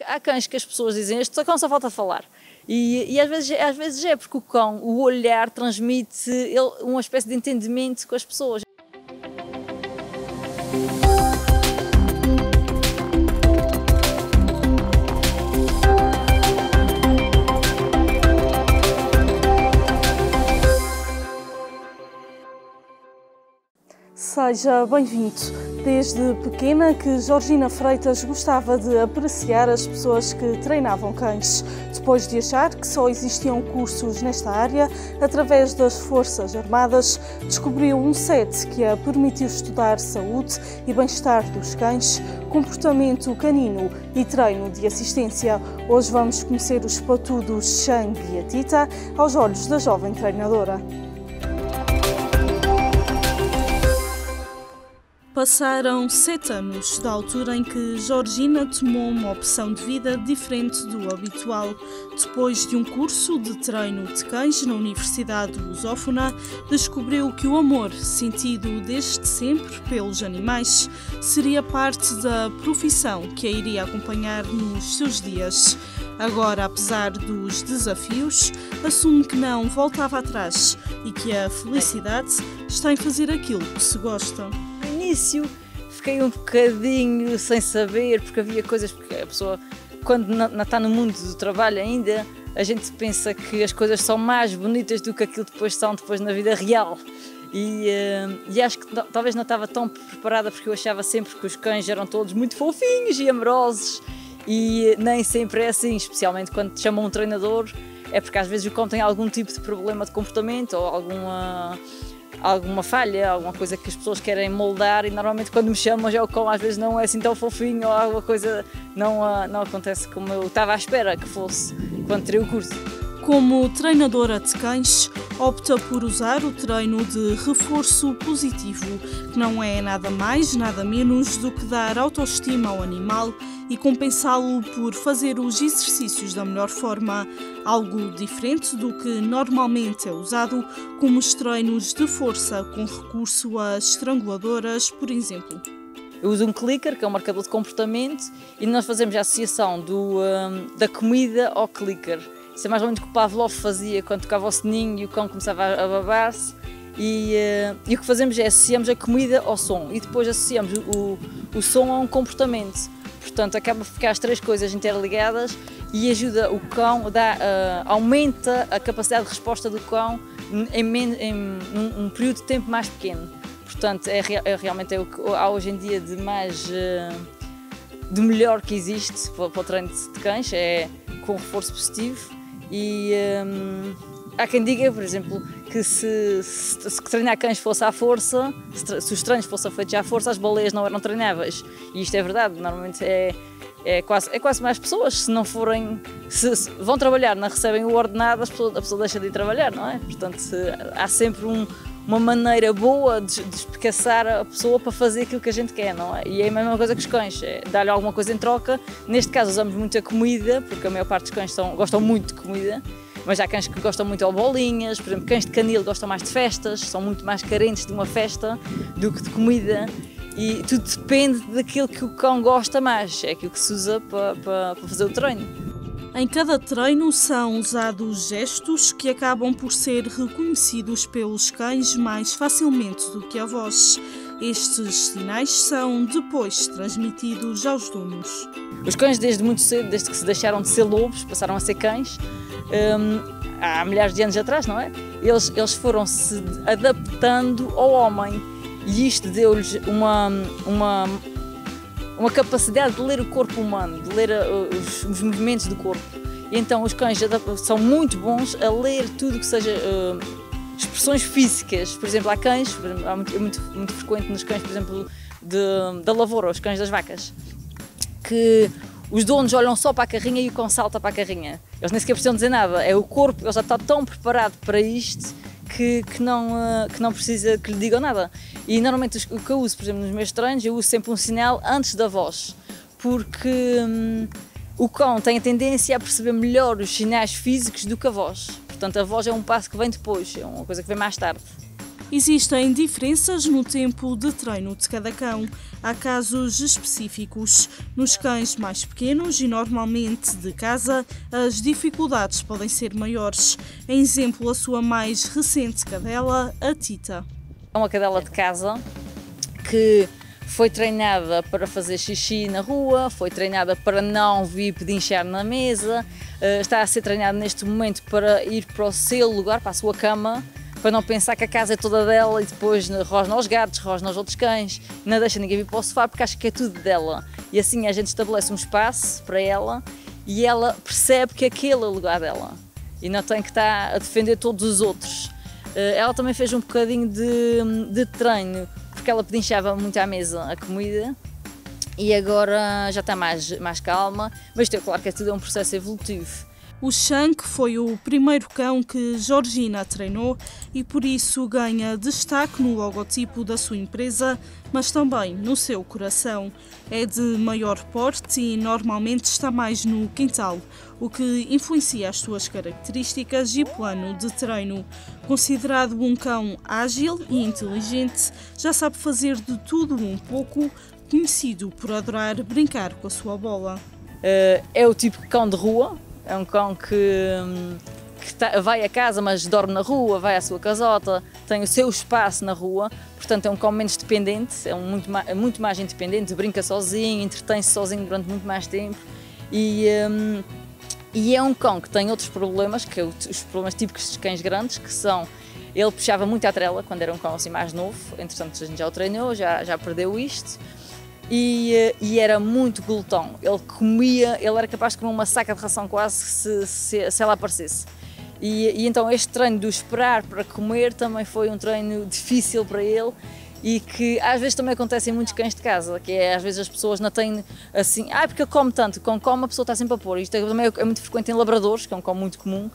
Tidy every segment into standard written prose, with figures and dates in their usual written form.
Há cães que as pessoas dizem, este cão só falta falar. E às vezes é porque o cão, o olhar transmite uma espécie de entendimento com as pessoas. Seja bem-vindo. Desde pequena que Georgina Freitas gostava de apreciar as pessoas que treinavam cães. Depois de achar que só existiam cursos nesta área, através das Forças Armadas, descobriu um set que a permitiu estudar saúde e bem-estar dos cães, comportamento canino e treino de assistência. Hoje vamos conhecer os patudos Shang e a Tita aos olhos da jovem treinadora. Passaram 7 anos da altura em que Georgina tomou uma opção de vida diferente do habitual. Depois de um curso de treino de cães na Universidade Lusófona, descobriu que o amor sentido desde sempre pelos animais seria parte da profissão que a iria acompanhar nos seus dias. Agora, apesar dos desafios, assume que não voltava atrás e que a felicidade está em fazer aquilo que se gosta. No início fiquei um bocadinho sem saber, porque havia coisas, porque a pessoa, quando não está no mundo do trabalho ainda, a gente pensa que as coisas são mais bonitas do que aquilo depois são na vida real. E acho que talvez não estava tão preparada, porque eu achava sempre que os cães eram todos muito fofinhos e amorosos, e nem sempre é assim, especialmente quando te chamam um treinador, é porque às vezes o cão tem algum tipo de problema de comportamento ou alguma falha, alguma coisa que as pessoas querem moldar, e normalmente quando me chamam já o cão às vezes não é assim tão fofinho, ou alguma coisa não acontece como eu estava à espera que fosse quando tirei o curso. Como treinadora de cães, opta por usar o treino de reforço positivo, que não é nada mais, nada menos do que dar autoestima ao animal e compensá-lo por fazer os exercícios da melhor forma, algo diferente do que normalmente é usado, como os treinos de força com recurso a estranguladoras, por exemplo. Eu uso um clicker, que é um marcador de comportamento, e nós fazemos a associação da comida ao clicker. Isso é mais ou menos o que o Pavlov fazia quando tocava o sininho e o cão começava a babar-se. E o que fazemos é associamos a comida ao som e depois associamos o som a um comportamento. Portanto, acaba por ficar as três coisas interligadas e ajuda o cão, aumenta a capacidade de resposta do cão em um período de tempo mais pequeno. Portanto, realmente o que há hoje em dia de melhor que existe para o treino de cães, é com reforço positivo. E há quem diga, por exemplo, que se treinar cães fosse à força, se os treinos fossem feitos à força, as baleias não eram treináveis. E isto é verdade, normalmente é quase mais pessoas, se não forem, se vão trabalhar, não recebem o ordenado, a pessoa deixa de ir trabalhar, não é? Portanto, há sempre uma maneira boa de espicaçar a pessoa para fazer aquilo que a gente quer, não é? E é a mesma coisa que os cães, é dar-lhe alguma coisa em troca. Neste caso usamos muito a comida, porque a maior parte dos cães gostam muito de comida, mas há cães que gostam muito de bolinhas, por exemplo, cães de canil gostam mais de festas, são muito mais carentes de uma festa do que de comida, e tudo depende daquilo que o cão gosta mais, é aquilo que se usa para fazer o treino. Em cada treino são usados gestos que acabam por ser reconhecidos pelos cães mais facilmente do que a voz. Estes sinais são depois transmitidos aos donos. Os cães desde muito cedo, desde que se deixaram de ser lobos, passaram a ser cães, há milhares de anos atrás, não é? Eles foram-se adaptando ao homem e isto deu-lhes uma capacidade de ler o corpo humano, de ler os movimentos do corpo. E então os cães são muito bons a ler tudo que seja expressões físicas. Por exemplo, há cães, é muito frequente nos cães, por exemplo, da lavoura, os cães das vacas, que os donos olham só para a carrinha e o cão salta para a carrinha. Eles nem sequer precisam dizer nada, é o corpo, ele já está tão preparado para isto que não precisa que lhe digam nada. E normalmente o que eu uso, por exemplo, nos meus treinos, eu uso sempre um sinal antes da voz, porque o cão tem a tendência a perceber melhor os sinais físicos do que a voz. Portanto, a voz é um passo que vem depois, é uma coisa que vem mais tarde. Existem diferenças no tempo de treino de cada cão. Há casos específicos. Nos cães mais pequenos e normalmente de casa, as dificuldades podem ser maiores. Em exemplo, a sua mais recente cadela, a Tita. É uma cadela de casa que foi treinada para fazer xixi na rua, foi treinada para não vir pedinchar na mesa, está a ser treinada neste momento para ir para o seu lugar, para a sua cama, para não pensar que a casa é toda dela e depois rosna aos gatos, rosna aos outros cães, não deixa ninguém vir para o sofá porque acha que é tudo dela. E assim a gente estabelece um espaço para ela e ela percebe que aquele é o lugar dela e não tem que estar a defender todos os outros. Ela também fez um bocadinho de treino, porque ela pedinchava muito à mesa a comida e agora já está mais calma, mas claro que tudo é um processo evolutivo. O Shank foi o primeiro cão que Georgina treinou e por isso ganha destaque no logotipo da sua empresa, mas também no seu coração. É de maior porte e normalmente está mais no quintal, o que influencia as suas características e plano de treino. Considerado um cão ágil e inteligente, já sabe fazer de tudo um pouco, conhecido por adorar brincar com a sua bola. É o tipo de cão de rua. É um cão que vai a casa, mas dorme na rua, vai à sua casota, tem o seu espaço na rua, portanto é um cão menos dependente, é muito mais independente, brinca sozinho, entretém-se sozinho durante muito mais tempo e é um cão que tem outros problemas, que é os problemas típicos dos cães grandes, que são, ele puxava muito à trela quando era um cão assim mais novo, entretanto a gente já o treinou, já perdeu isto. E era muito glutão, ele era capaz de comer uma saca de ração quase se ela aparecesse. E então este treino do esperar para comer também foi um treino difícil para ele e que às vezes também acontece em muitos cães de casa, que é às vezes as pessoas não têm assim, porque ele come tanto, quando come a pessoa está sempre a pôr. Isto também é muito frequente em labradores, que é um cão muito comum,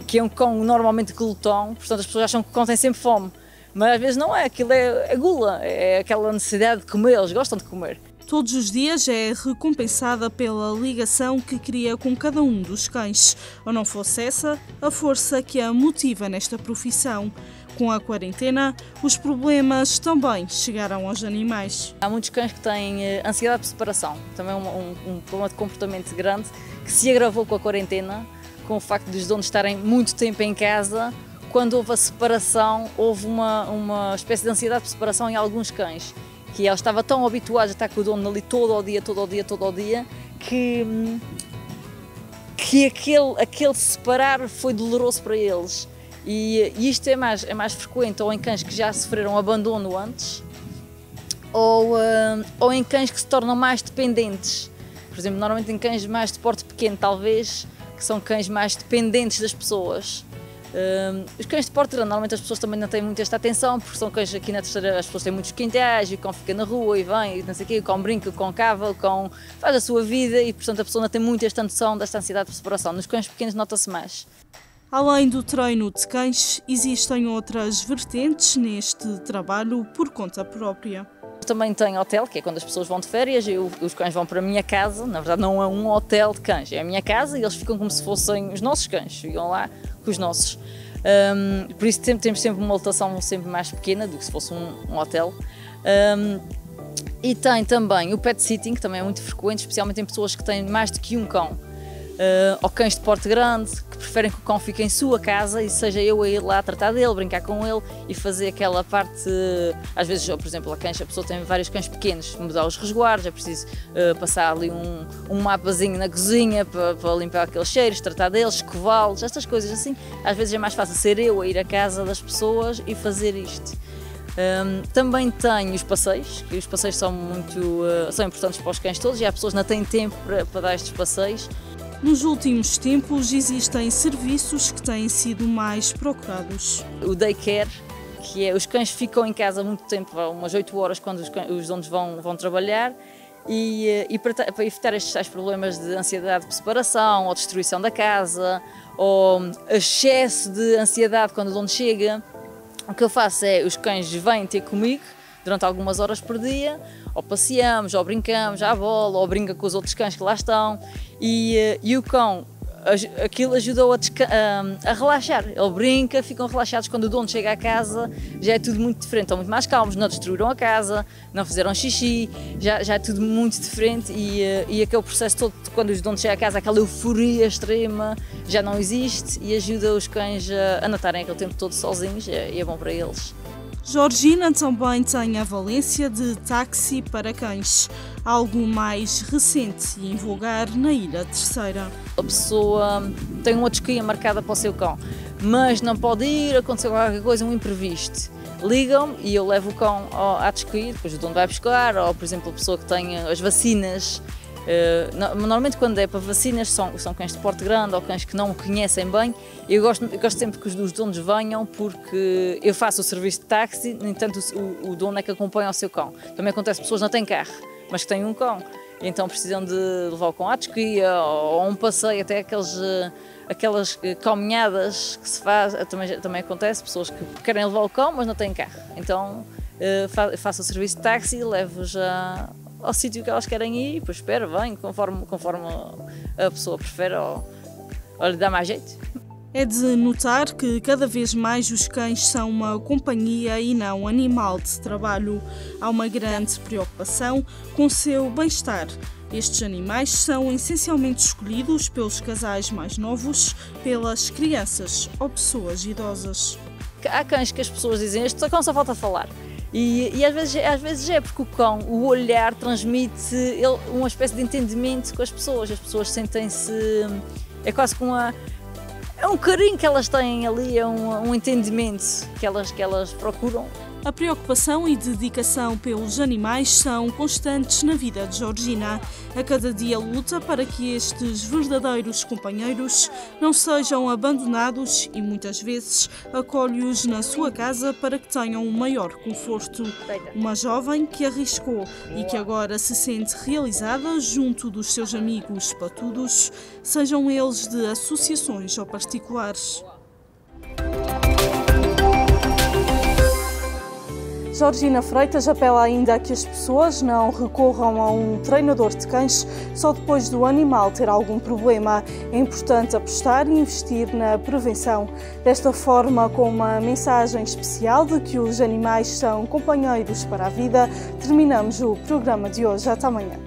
que é um cão normalmente glutão, portanto as pessoas acham que o cão tem sempre fome. Mas às vezes não é, aquilo é gula, é aquela necessidade de comer, eles gostam de comer. Todos os dias é recompensada pela ligação que cria com cada um dos cães. Ou não fosse essa, a força que a motiva nesta profissão. Com a quarentena, os problemas também chegaram aos animais. Há muitos cães que têm ansiedade de separação, também um problema de comportamento grande que se agravou com a quarentena, com o facto dos donos estarem muito tempo em casa. Quando houve a separação, houve uma espécie de ansiedade de separação em alguns cães, que eles estavam tão habituados a estar com o dono ali todo o dia, que aquele separar foi doloroso para eles. E isto é mais frequente ou em cães que já sofreram abandono antes, ou em cães que se tornam mais dependentes. Por exemplo, normalmente em cães mais de porte pequeno, talvez, que são cães mais dependentes das pessoas. Os cães de porte grande, normalmente as pessoas também não têm muito esta atenção, porque são cães aqui na terceira, as pessoas têm muitos quintais e o cão fica na rua e vem, e não sei o quê, o cão brinca, o cão cava, o cão faz a sua vida e, portanto, a pessoa não tem muito esta noção desta ansiedade de separação. Nos cães pequenos nota-se mais. Além do treino de cães, existem outras vertentes neste trabalho por conta própria. Também tenho hotel, que é quando as pessoas vão de férias e os cães vão para a minha casa. Na verdade não é um hotel de cães, é a minha casa e eles ficam como se fossem os nossos cães, ficam lá com os nossos. Por isso temos sempre uma lotação sempre mais pequena do que se fosse um hotel. E tem também o pet sitting, que também é muito frequente, especialmente em pessoas que têm mais do que um cão. Ou cães de porte grande, que preferem que o cão fique em sua casa e seja eu a ir lá a tratar dele, brincar com ele e fazer aquela parte, às vezes, por exemplo, a pessoa tem vários cães pequenos, mudar os resguardos, é preciso passar ali um mapazinho na cozinha para limpar aqueles cheiros, tratar deles, escová-los, estas coisas assim. Às vezes é mais fácil ser eu a ir à casa das pessoas e fazer isto. Também tenho os passeios, que os passeios são importantes para os cães todos e há pessoas que não têm tempo para dar estes passeios. Nos últimos tempos existem serviços que têm sido mais procurados. O daycare, que é os cães ficam em casa muito tempo, umas 8 horas quando os donos vão trabalhar e para evitar estes tais problemas de ansiedade de separação ou destruição da casa ou excesso de ansiedade quando o dono chega, o que eu faço é os cães vêm ter comigo durante algumas horas por dia, ou passeamos, ou brincamos à bola, ou brinca com os outros cães que lá estão e o cão aquilo ajudou a relaxar. Ele brinca, ficam relaxados quando o dono chega à casa, já é tudo muito diferente, estão muito mais calmos, não destruíram a casa, não fizeram xixi, já é tudo muito diferente e aquele processo todo, quando os donos chegam à casa, aquela euforia extrema já não existe e ajuda os cães a não estarem aquele tempo todo sozinhos e é bom para eles. Georgina também tem a valência de táxi para cães, algo mais recente e invulgar na Ilha Terceira. A pessoa tem uma desquia marcada para o seu cão, mas não pode ir, aconteceu qualquer coisa, um imprevisto. Ligam-me e eu levo o cão à desquia, depois o dono vai buscar, ou por exemplo a pessoa que tem as vacinas. Normalmente quando é para vacinas são cães de porte grande ou cães que não conhecem bem. Eu gosto sempre que os donos venham porque eu faço o serviço de táxi, no entanto o dono é que acompanha o seu cão. Também acontece que pessoas não têm carro, mas que têm um cão, e então precisam de levar o cão à desquia ou a um passeio, até aquelas caminhadas que se faz, também acontece, pessoas que querem levar o cão mas não têm carro. Então faço o serviço de táxi e levo-os ao sítio que elas querem ir e depois espera, vem, conforme a pessoa prefere ou lhe dá mais jeito. É de notar que cada vez mais os cães são uma companhia e não um animal de trabalho. Há uma grande preocupação com o seu bem-estar. Estes animais são essencialmente escolhidos pelos casais mais novos, pelas crianças ou pessoas idosas. Há cães que as pessoas dizem, este cão só falta falar. E às vezes é porque o cão, o olhar transmite uma espécie de entendimento com as pessoas sentem-se, é quase como é um carinho que elas têm ali, é um entendimento que elas procuram. A preocupação e dedicação pelos animais são constantes na vida de Georgina. A cada dia luta para que estes verdadeiros companheiros não sejam abandonados e muitas vezes acolhe-os na sua casa para que tenham um maior conforto. Uma jovem que arriscou e que agora se sente realizada junto dos seus amigos patudos, sejam eles de associações ou particulares. Georgina Freitas apela ainda a que as pessoas não recorram a um treinador de cães só depois do animal ter algum problema. É importante apostar e investir na prevenção. Desta forma, com uma mensagem especial de que os animais são companheiros para a vida, terminamos o programa de hoje. Até amanhã.